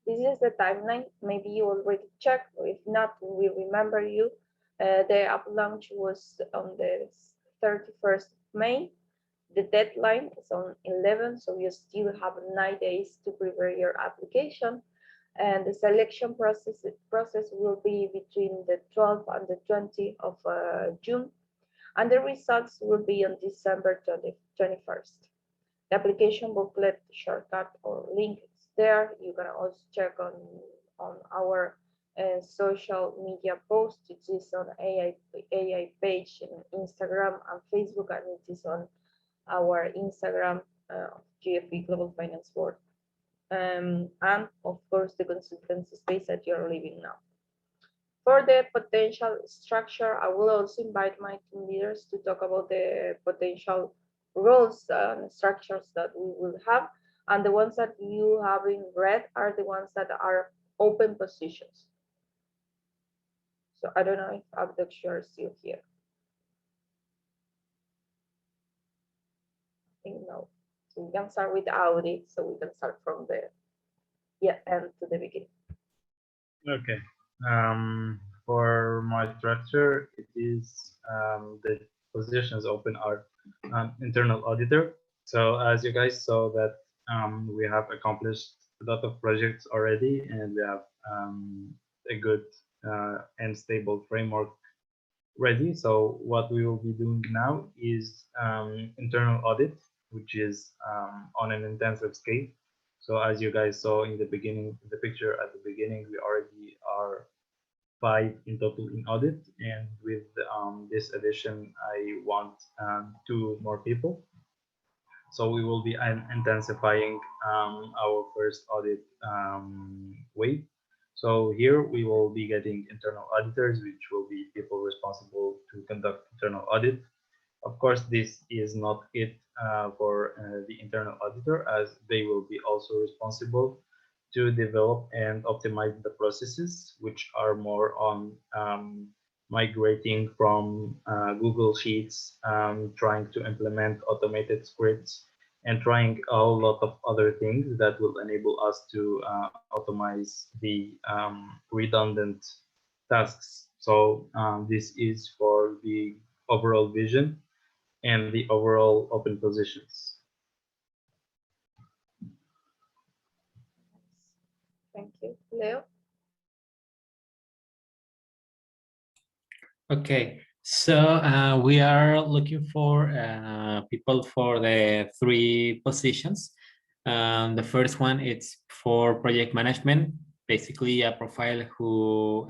This is the timeline. Maybe you already checked, or if not, we remember you. The app launch was on the 31st of May. The deadline is on 11, so you still have 9 days to prepare your application. And the selection process will be between the 12th and the 20th of June. And the results will be on December 21st. The application booklet, shortcut, or link is there. You can also check on our social media posts. It is on AI page in Instagram and Facebook, and it is on our Instagram GFB Global Finance Board. And of course, the consultancy space that you're living now. For the potential structure, I will also invite my team leaders to talk about the potential roles and structures that we will have. And the ones that you have in red are the ones that are open positions. So I don't know if Abdoksh, you are still here. I think no. So we can start with audit, so we can start from the end to the beginning. Okay. For my structure, it is the positions open are internal auditor. So as you guys saw that we have accomplished a lot of projects already, and we have a good and stable framework ready. So what we will be doing now is internal audit, which is on an intensive scale. So as you guys saw in the beginning, the picture at the beginning, we already are 5 in total in audit, and with this addition, I want 2 more people. So we will be intensifying our first audit wave. So here we will be getting internal auditors, which will be people responsible to conduct internal audit. Of course, this is not it for the internal auditor, as they will be also responsible to develop and optimize the processes, which are more on migrating from Google Sheets, trying to implement automated scripts, and trying a lot of other things that will enable us to automate the redundant tasks. So this is for the overall vision and the overall open positions. Thank you. Leo? Okay, so we are looking for people for the 3 positions. The first one is for project management. basically a profile who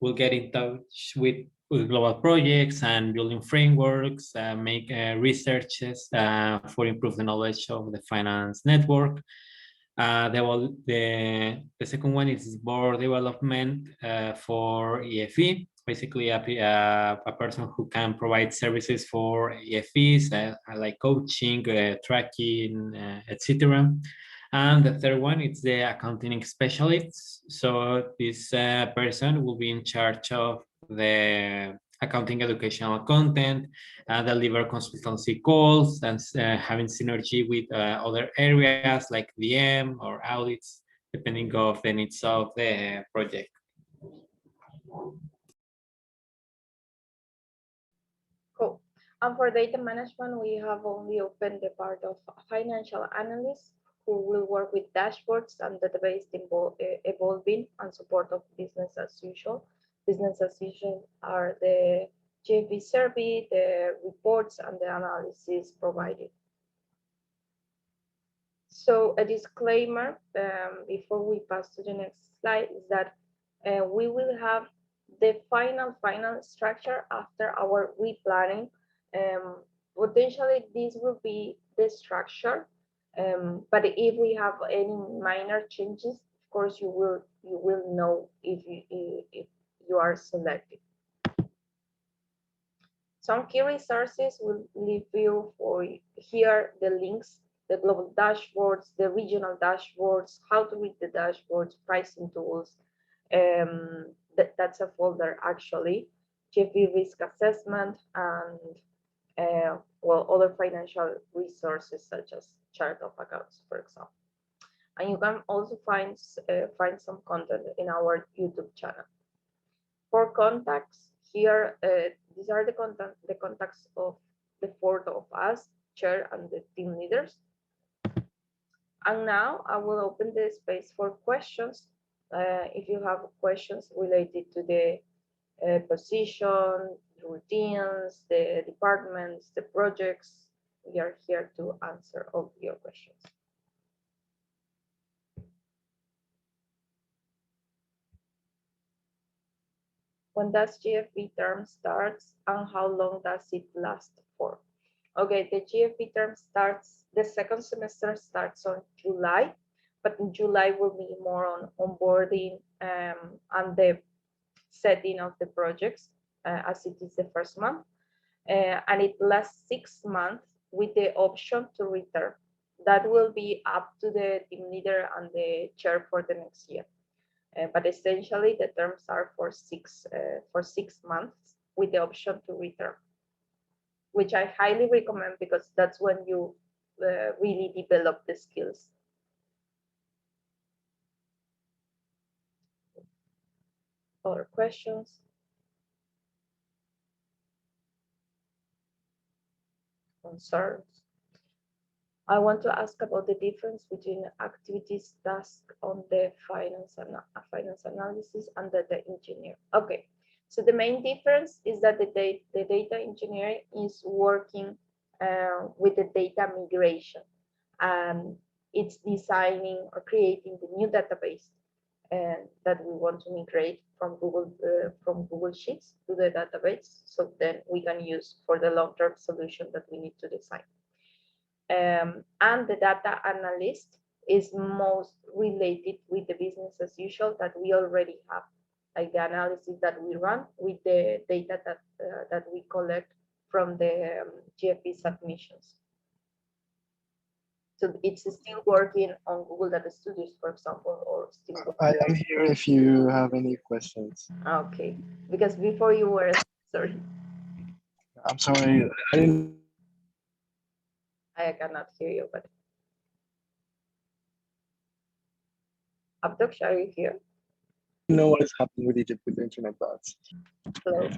will get in touch with global projects and building frameworks, make researches for improve the knowledge of the finance network. The second one is board development for EFE, basically a person who can provide services for EFEs like coaching, tracking, etc. And the third one is the accounting specialist. So this person will be in charge of the accounting educational content, deliver consultancy calls, and having synergy with other areas like VM or audits, depending of the needs of the project. Cool. And for data management, we have only opened the part of financial analysts who will work with dashboards and database evolving and support of business as usual. Business as usual are the GFB survey, the reports, and the analysis provided. So a disclaimer before we pass to the next slide is that we will have the final structure after our replanning. Potentially this will be the structure, but if we have any minor changes, of course you will know if you are selected. Some key resources will leave you for here the links, the global dashboards, the regional dashboards, how to read the dashboards, pricing tools. That's a folder actually, GFB risk assessment, and well, other financial resources such as chart of accounts, for example. And you can also find some content in our YouTube channel. For contacts, here, these are the contacts of the four of us, chair and the team leaders. And now I will open the space for questions. If you have questions related to the position, the routines, the departments, the projects, we are here to answer all your questions. When does GFB term starts and how long does it last for? Okay, the GFB term starts, the second semester starts on July, but in July will be more on onboarding and the setting of the projects as it is the first month. And it lasts 6 months with the option to return. That will be up to the team leader and the chair for the next year. But essentially the terms are for 6 months with the option to return, which I highly recommend because that's when you really develop the skills. Other questions? Concerns? I want to ask about the difference between activities task on the finance analysis and the engineer. Okay, so the main difference is that the data engineer is working with the data migration, and it's designing or creating the new database that we want to migrate from Google Sheets to the database, so then we can use for the long-term solution that we need to design. And the data analyst is most related with the business as usual that we already have, like the analysis that we run with the data that we collect from the GFB submissions. So it's still working on Google Data Studios, for example, or still working. I am here if you have any questions. Okay, because before you were, sorry. I'm sorry, I cannot hear you, but Abdoksh, are you here? I know what is happening with Egypt with the internet bots. Hello.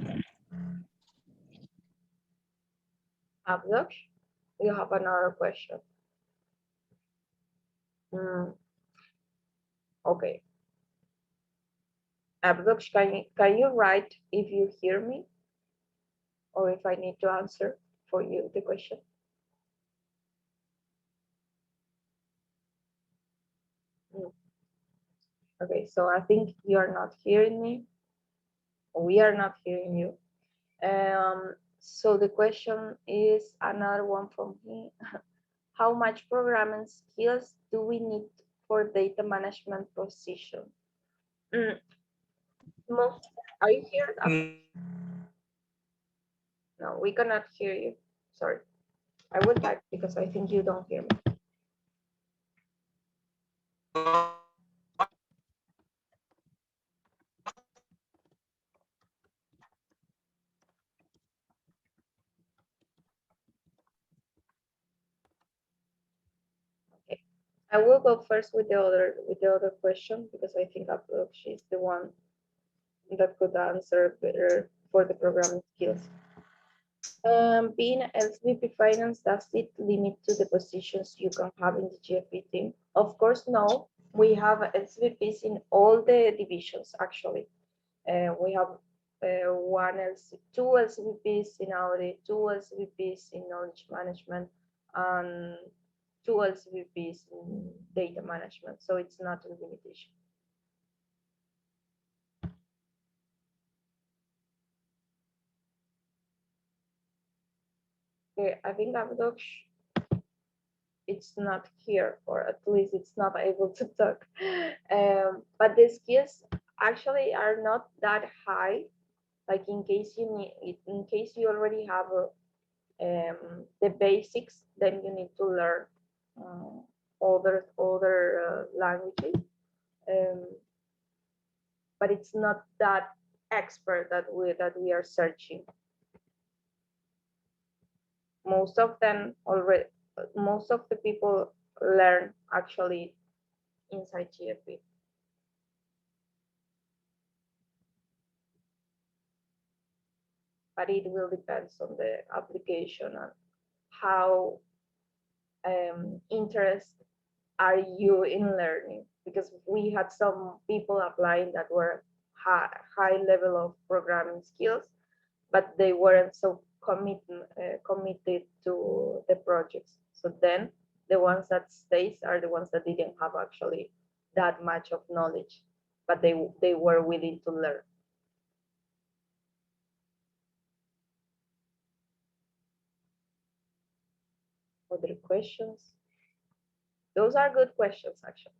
Abdoksh, you have another question. Okay. Abdoksh, can you write if you hear me or if I need to answer for you the question? Okay, so I think you are not hearing me. We are not hearing you. So the question is another one from me. How much programming skills do we need for data management position? Most, are you here? No, we cannot hear you. Sorry. I will type because I think you don't hear me. Okay. I will go first with the other question because I think Abdoksh is the one that could answer better for the programming skills. Being LCVP finance, does it limit to the positions you can have in the GFB team? Of course, no. We have LCVPs in all the divisions, actually. We have two LCVPs in audit, two LCVPs in knowledge management, and two LCVPs in data management. So it's not a limitation. Okay, I think Abdoksh it's not here, or at least it's not able to talk. But the skills actually are not that high. Like in case you already have the basics, then you need to learn other languages. But it's not that expert that we are searching. Most of the people learn actually inside GFB. But it will depend on the application and how interested are you in learning, because we had some people applying that were high level of programming skills, but they weren't so committed to the projects. So then the ones that stays are the ones that didn't have actually that much of knowledge, but they were willing to learn. Other questions? Those are good questions, actually.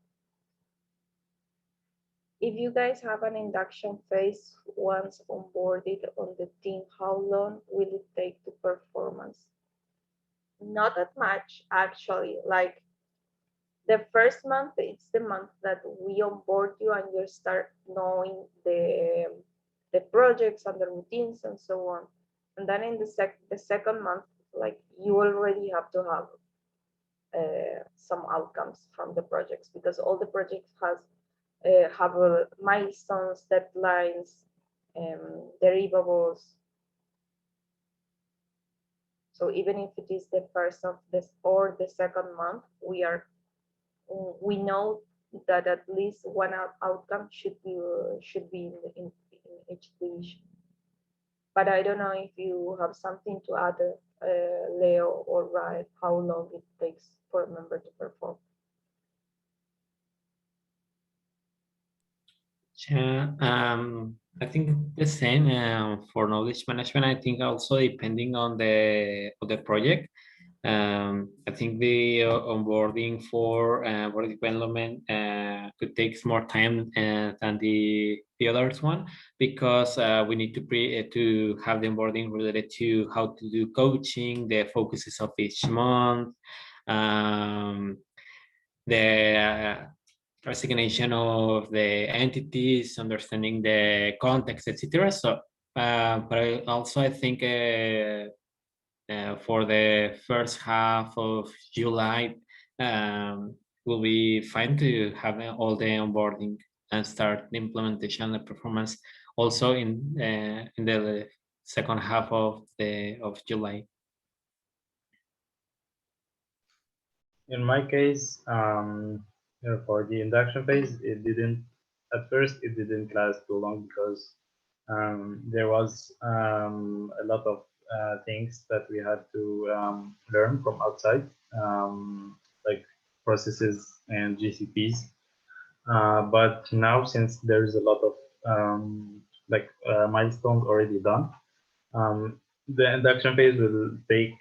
If you guys have an induction phase once onboarded on the team, how long will it take to performance? Not that much, actually. Like the first month, it's the month that we onboard you and you start knowing the projects and the routines and so on. And then in the second month, like you already have to have some outcomes from the projects, because all the projects have milestones, deadlines, deliverables. So even if it is the first of this or the second month, we know that at least one outcome should be in each division. But I don't know if you have something to add, Leo or Raed, how long it takes for a member to perform. Yeah, I think the same for knowledge management. I think also depending on the project. I think the onboarding for development could take more time than the others one, because we need to have the onboarding related to how to do coaching, the focuses of each month, the resignation of the entities, understanding the context, etc. So, but I think for the first half of July, will be fine to have all the onboarding and start the implementation and the performance also in the second half of July. In my case, for the induction phase, at first it didn't last too long, because there was a lot of things that we had to learn from outside, like processes and GCPs. But now, since there's a lot of milestones already done, the induction phase will take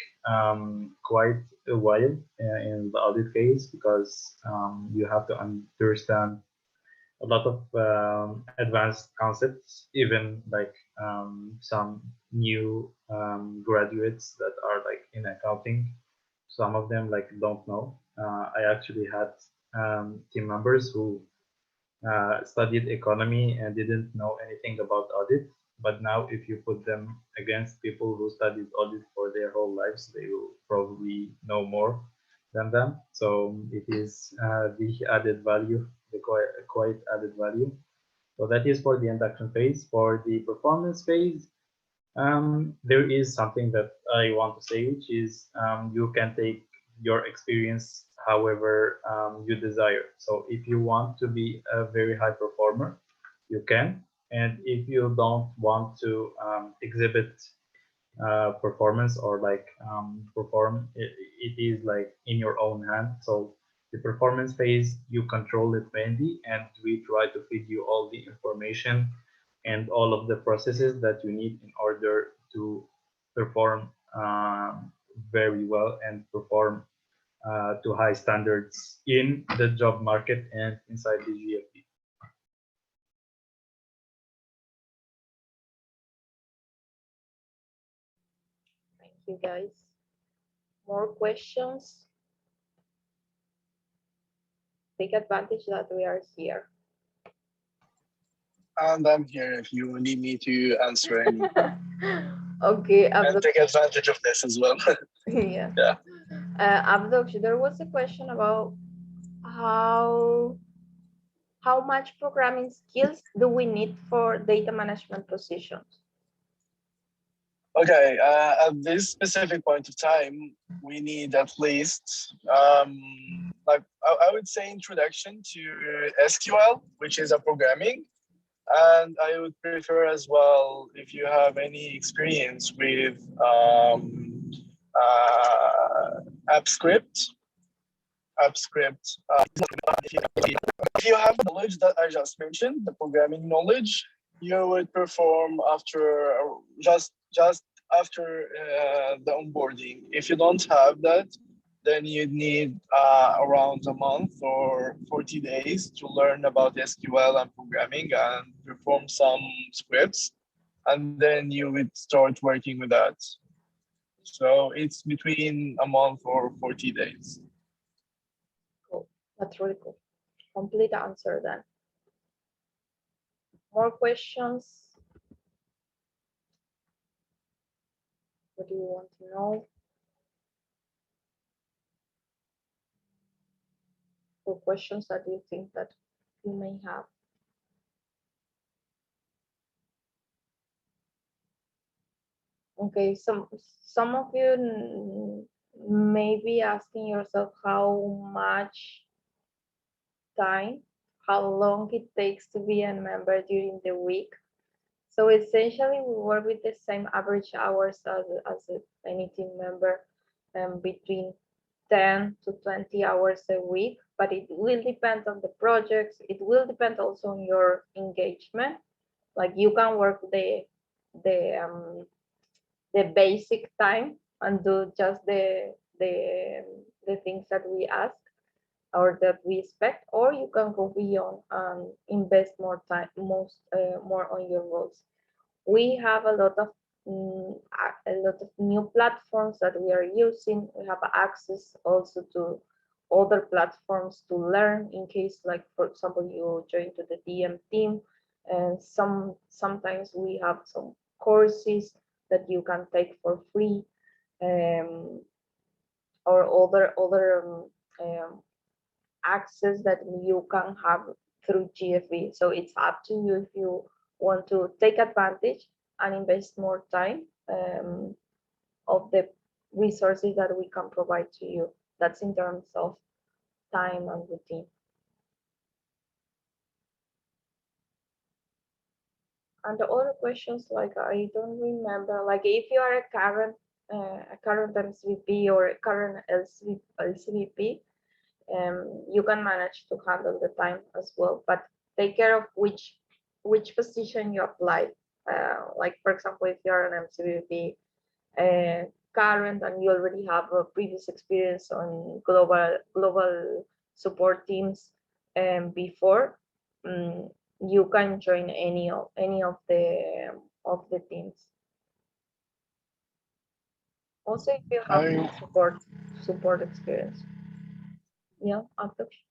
quite a while in the audit phase, because you have to understand a lot of advanced concepts, even like some new graduates that are like in accounting. Some of them like don't know. I actually had team members who studied economy and didn't know anything about audit. But now, if you put them against people who studied audit for their whole lives, they will probably know more than them. So it is the added value, the quite added value. So that is for the induction phase. For the performance phase, there is something that I want to say, which is you can take your experience however you desire. So if you want to be a very high performer, you can. And if you don't want to exhibit performance or like perform, it is like in your own hand. So the performance phase, you control it mainly, and we try to feed you all the information and all of the processes that you need in order to perform very well and perform to high standards in the job market and inside the GFB. Thank you, guys. More questions? Take advantage that we are here. And I'm here if you need me to answer any. Okay, And take advantage of this as well. yeah. Yeah. Abdoksh, there was a question about how much programming skills do we need for data management positions? Okay, at this specific point of time, we need at least, like I would say, introduction to SQL, which is a programming. And I would prefer as well, if you have any experience with AppScript. If you have knowledge that I just mentioned, the programming knowledge, you would perform after just after the onboarding. If you don't have that, then you need around a month or 40 days to learn about SQL and programming and perform some scripts, and then you would start working with that. So it's between a month or 40 days. Cool. That's really cool. Complete answer then. More questions? What do you want to know? Or questions that you think that you may have? Okay, some of you may be asking yourself how much time, how long it takes to be a member during the week. So essentially, we work with the same average hours as any team member, between 10 to 20 hours a week, but it will depend on the projects. It will depend also on your engagement. Like you can work the basic time and do just the things that we ask or that we expect, or you can go beyond and invest more time, more on your roles. We have a lot of new platforms that we are using. We have access also to other platforms to learn in case, like for example, you join to the DM team, and sometimes we have some courses that you can take for free, or other access that you can have through GFB. So it's up to you if you want to take advantage and invest more time of the resources that we can provide to you. That's in terms of time and routine. And the other questions, like I don't remember, like if you are a current MSVP or a current LCVP, You can manage to handle the time as well, but take care of which position you apply. Like for example, if you're an MCVP current and you already have a previous experience on global support teams before, you can join any of the teams. Also, if you have support experience. Yeah, Abdoksh.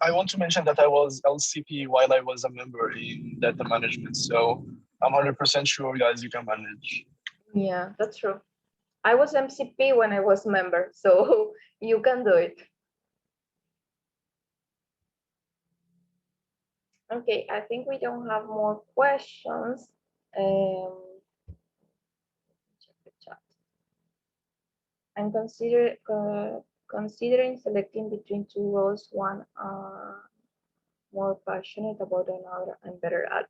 I want to mention that I was LCP while I was a member in data management. So I'm 100% sure, guys, you can manage. Yeah, that's true. I was MCP when I was member, so you can do it. Okay, I think we don't have more questions. Check the chat. I'm considering selecting between two roles. One more passionate about another and better at.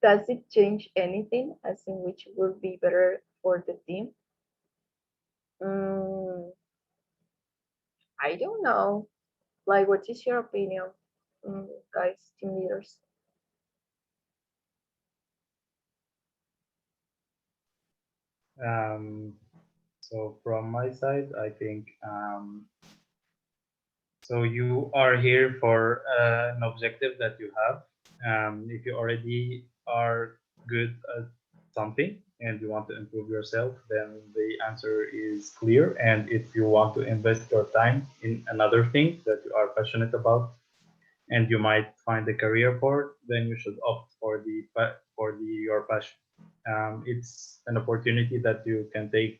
Does it change anything as in which will be better for the team? I don't know. Like, what is your opinion, guys, team leaders? So from my side, I think so you are here for an objective that you have. If you already are good at something and you want to improve yourself, then the answer is clear. And if you want to invest your time in another thing that you are passionate about, and you might find a career for it, then you should opt for your passion. It's an opportunity that you can take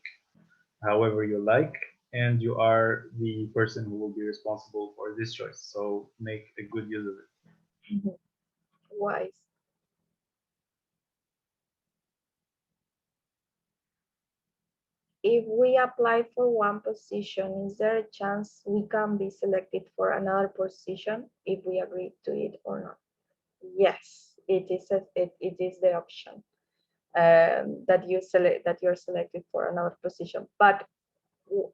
however you like, and you are the person who will be responsible for this choice. So make a good use of it. Wise. If we apply for one position, is there a chance we can be selected for another position if we agree to it or not? Yes, it is the option that you're selected for another position. But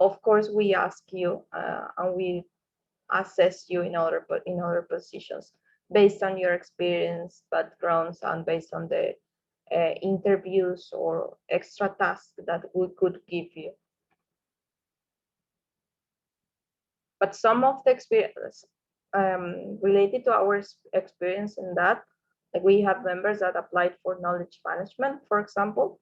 of course, we ask you and we assess you in other positions based on your experience, backgrounds, and based on the interviews or extra tasks that we could give you. But some of the experience related to our experience in that, like we have members that applied for knowledge management, for example,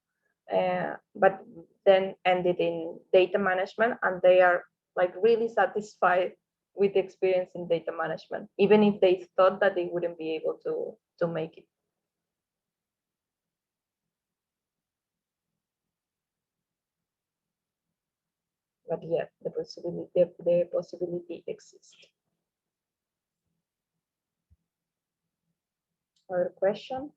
but then ended in data management, and they are like really satisfied with the experience in data management, even if they thought that they wouldn't be able to make it. But yeah, the possibility exists. Other question?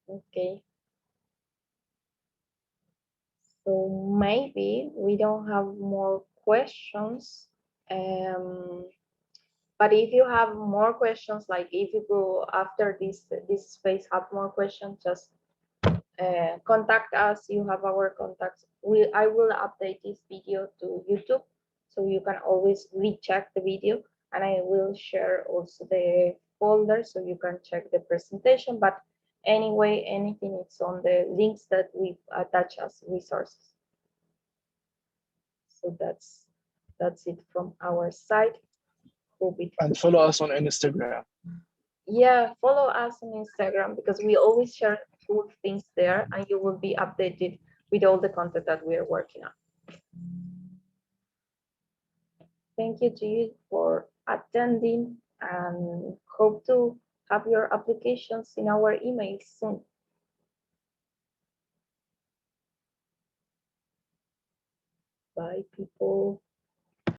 Okay. So maybe we don't have more questions. But if you have more questions, like if you go after this space have more questions, just contact us. You have our contacts. I will update this video to YouTube, so you can always recheck the video, and I will share also the folder so you can check the presentation. But anyway, anything is on the links that we attach as resources. So that's it from our side. And follow us on Instagram. Yeah, follow us on Instagram because we always share cool things there, and you will be updated with all the content that we are working on. Thank you to you for attending, and hope to have your applications in our emails soon. Bye, people.